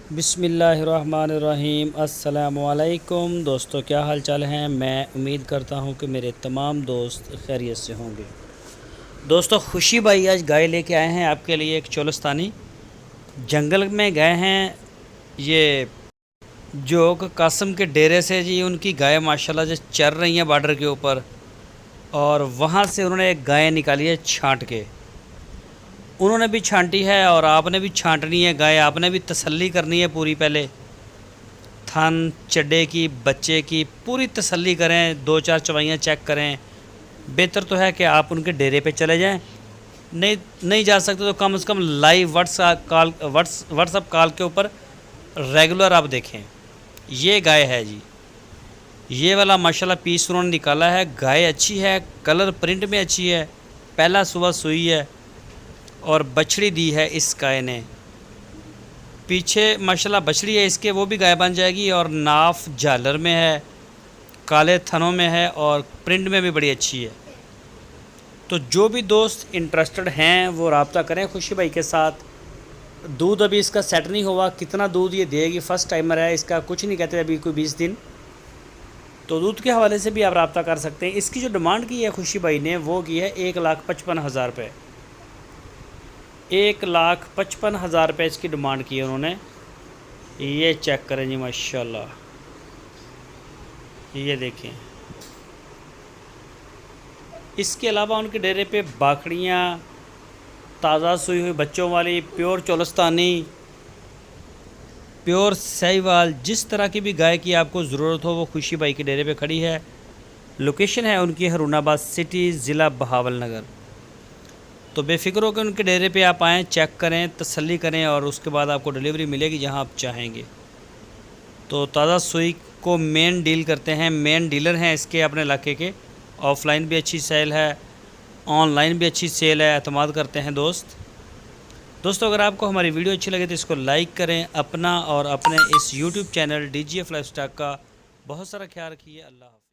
बिस्मिल्लाहिर्रहमानिर्रहीम। अस्सलामुअलैकुम दोस्तों, क्या हाल चाल हैं। मैं उम्मीद करता हूं कि मेरे तमाम दोस्त खैरियत से होंगे। दोस्तों, खुशी भाई आज गाय लेके आए हैं आपके लिए। एक चोलस्तानी जंगल में गए हैं। ये जोग कासम के डेरे से जी उनकी गाय माशाल्लाह जो चर रही हैं बॉर्डर के ऊपर, और वहाँ से उन्होंने एक गाय निकाली है छांट के। उन्होंने भी छांटी है और आपने भी छांटनी है गाय। आपने भी तसल्ली करनी है पूरी। पहले थन चड्डे की, बच्चे की पूरी तसल्ली करें, 2-4 चवाइयाँ चेक करें। बेहतर तो है कि आप उनके डेरे पे चले जाएं। नहीं जा सकते तो कम से कम लाइव व्हाट्सअप कॉल के ऊपर रेगुलर आप देखें। ये गाय है जी, ये वाला माशाल्लाह पीस उन्होंने निकाला है। गाय अच्छी है, कलर प्रिंट में अच्छी है, पहला सुबह सुई है और बछड़ी दी है इस गाय ने। पीछे माशाल्लाह बछड़ी है इसके, वो भी गाय बन जाएगी। और नाफ झालर में है, काले थनों में है और प्रिंट में भी बड़ी अच्छी है। तो जो भी दोस्त इंटरेस्टेड हैं वो रब्ता करें खुशी भाई के साथ। दूध अभी इसका सेट नहीं हुआ, कितना दूध ये देगी, फर्स्ट टाइमर है, इसका कुछ नहीं कहते अभी कोई 20 दिन। तो दूध के हवाले से भी आप रब्ता कर सकते हैं। इसकी जो डिमांड की है खुशी भाई ने वो की है 1,55,000 रुपये। 1,55,000 रुपये इसकी डिमांड की है उन्होंने। ये चेक करें जी माशाल्लाह, ये देखें। इसके अलावा उनके डेरे पे बाखड़ियाँ, ताज़ा सुई हुई बच्चों वाली, प्योर चोलस्तानी, प्योर साहिवाल, जिस तरह की भी गाय की आपको ज़रूरत हो वो खुशी भाई के डेरे पे खड़ी है। लोकेशन है उनकी हरूनाबाद सिटी, ज़िला बहावलनगर। तो बेफिक्र हो कि उनके डेरे पे आप आएँ, चेक करें, तसल्ली करें और उसके बाद आपको डिलीवरी मिलेगी जहां आप चाहेंगे। तो ताज़ा सुई को मेन डील करते हैं, मेन डीलर हैं इसके अपने इलाके के। ऑफ़लाइन भी अच्छी सेल है, ऑनलाइन भी अच्छी सेल है, एतमाद करते हैं दोस्तों अगर आपको हमारी वीडियो अच्छी लगे तो इसको लाइक करें। अपना और अपने इस यूट्यूब चैनल DGF लाइफस्टाइल का बहुत सारा ख्याल रखिए। अल्लाह हाफ़िज़।